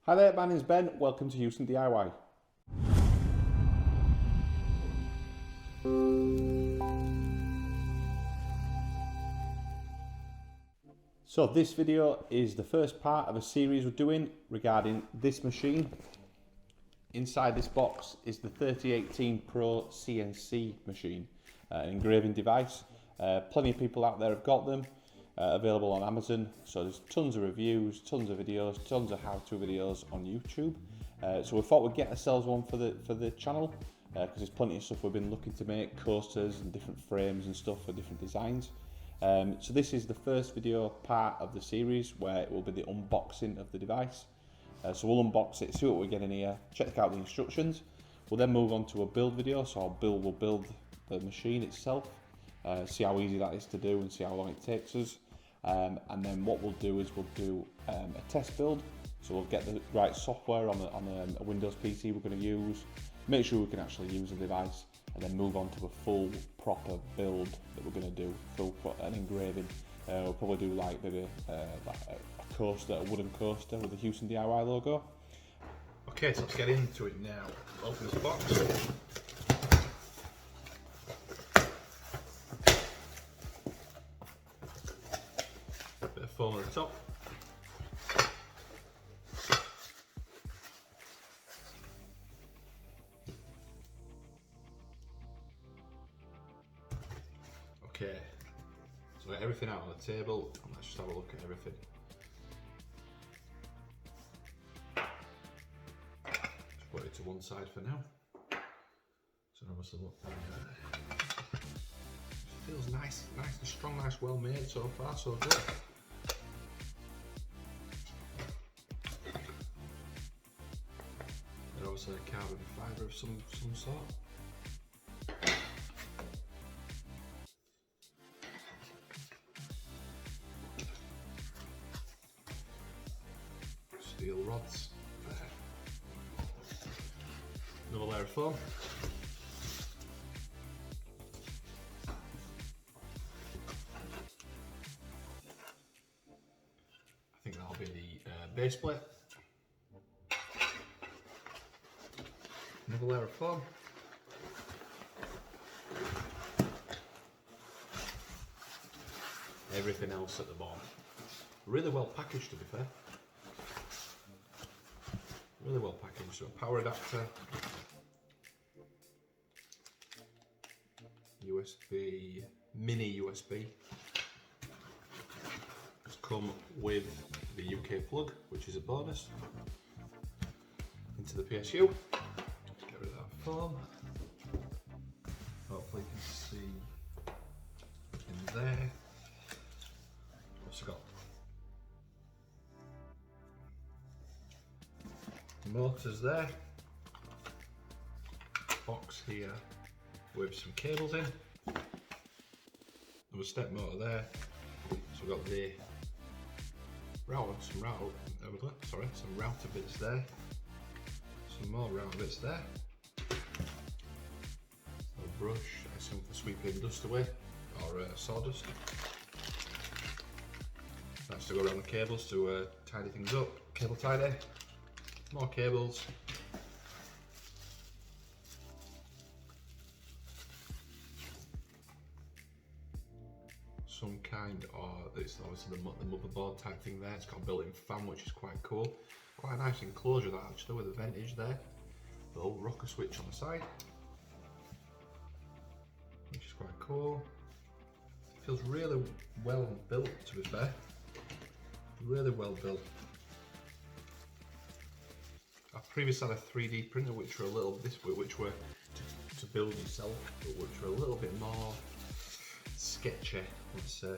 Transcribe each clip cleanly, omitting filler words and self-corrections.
Hi there, my name's Ben, welcome to Huson DIY. So this video is the first part of a series we're doing regarding this machine. Inside this box is the 3018 Pro CNC machine, an engraving device. Plenty of people out there have got them, available on Amazon, so there's tons of reviews, tons of videos, tons of how-to videos on YouTube. So we thought we'd get ourselves one for the channel, because there's plenty of stuff we've been looking to make, coasters and different frames and stuff for different designs. So this is the first video part of the series where it will be the unboxing of the device. So we'll unbox it, see what we're getting here, check out the instructions. We'll then move on to a build video, so we'll build the machine itself, see how easy that is to do and see how long it takes us. And then what we'll do is we'll do a test build. So we'll get the right software on a Windows PC we're going to use, make sure we can actually use the device, and then move on to a full proper build that we're going to do, an engraving. We'll probably do like maybe like a coaster, a wooden coaster with the Huson DIY logo. Okay, so let's get into it now. Open this box. Bit of foam at the top. Okay, so get everything out on the table, and let's just have a look at everything. Just put it to one side for now. So obviously look down there. Feels nice and strong, nice, well made so far, so good. And obviously a carbon fibre of some sort. Steel rods there. Another layer of foam. I think that'll be the base plate. Another layer of foam. Everything else at the bottom. Really well packaged, to be fair. Really well packaged. So a power adapter, USB, mini USB. It's come with the UK plug, which is a bonus, into the PSU. Just get rid of that foam. Hopefully you can see in there. Also got motors there, box here with some cables in, another step motor there, so we've got the some router bits there, some more router bits there, a brush, I assume for sweeping dust away, or sawdust. That's to go around the cables to tidy things up, cable tidy. More cables. Some kind of, it's obviously the motherboard type thing there. It's got a built-in fan, which is quite cool. Quite a nice enclosure that actually, with a ventage there. The old rocker switch on the side, which is quite cool. Feels really well built, to be fair. Really well built. I've previously had a 3D printer which were a little which were to build yourself, but which were a little bit more sketchy, let's say.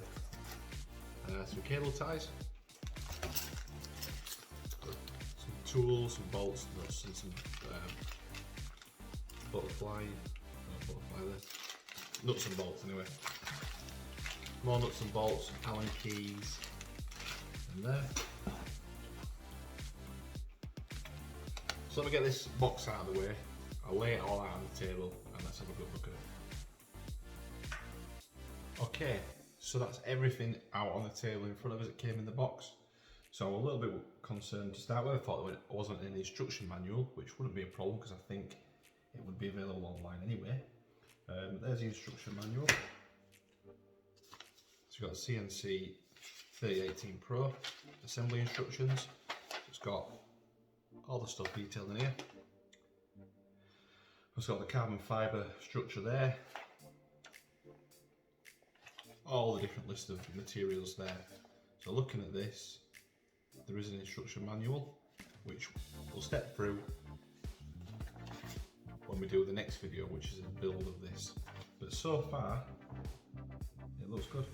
Some cable ties, some tools, some bolts, nuts, and some nuts and bolts anyway. More nuts and bolts, Allen keys, in there. So let me get this box out of the way, I'll lay it all out on the table and let's have a good look at it. Okay, so that's everything out on the table in front of us. It came in the box. So I'm a little bit concerned to start with. I thought there wasn't an instruction manual, which wouldn't be a problem because I think it would be available online anyway. There's the instruction manual. So you've got CNC 3018 Pro assembly instructions. It's got all the stuff detailed in here. It's got the carbon fibre structure there. All the different list of materials there. So looking at this, there is an instruction manual, which we'll step through when we do the next video, which is a build of this. But so far, it looks good.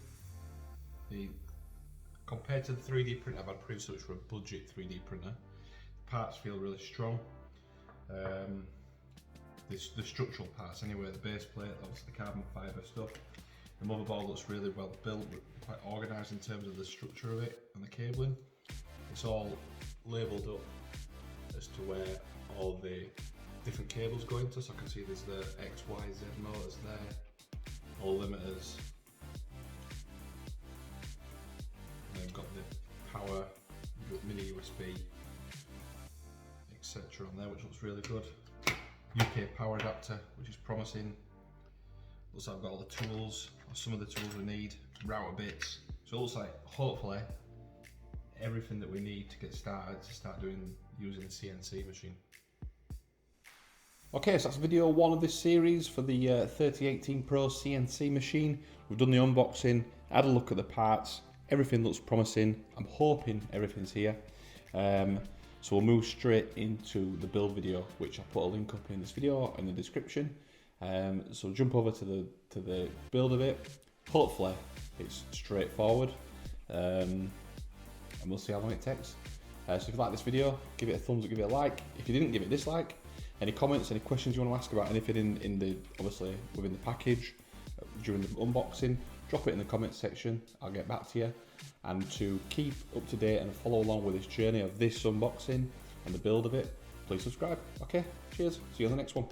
Compared to the 3D printer I've had previously, which were a budget 3D printer, the parts feel really strong. The structural parts anyway, the base plate, obviously the carbon fibre stuff. The motherboard looks really well built, quite organised in terms of the structure of it and the cabling. It's all labelled up as to where all the different cables go into, so I can see there's the X, Y, Z motors there, all limiters. And then got the power, mini USB, etc. on there, which looks really good. UK power adapter, which is promising. Looks like I've got all the tools, or some of the tools we need, router bits. So it looks like, hopefully, everything that we need to get started to start using the CNC machine. Okay, so that's video 1 of this series for the 3018 Pro CNC machine. We've done the unboxing, had a look at the parts, everything looks promising. I'm hoping everything's here. So we'll move straight into the build video, which I'll put a link up in this video in the description. So jump over to the build of it. Hopefully it's straightforward, and we'll see how long it takes. So if you like this video, give it a thumbs up, give it a like. If you didn't, give it a dislike. Any comments, any questions you want to ask about anything in the, obviously within the package during the unboxing, drop it in the comments section. I'll get back to you. And to keep up to date and follow along with this journey of this unboxing and the build of it, please subscribe. Okay, cheers. See you on the next one.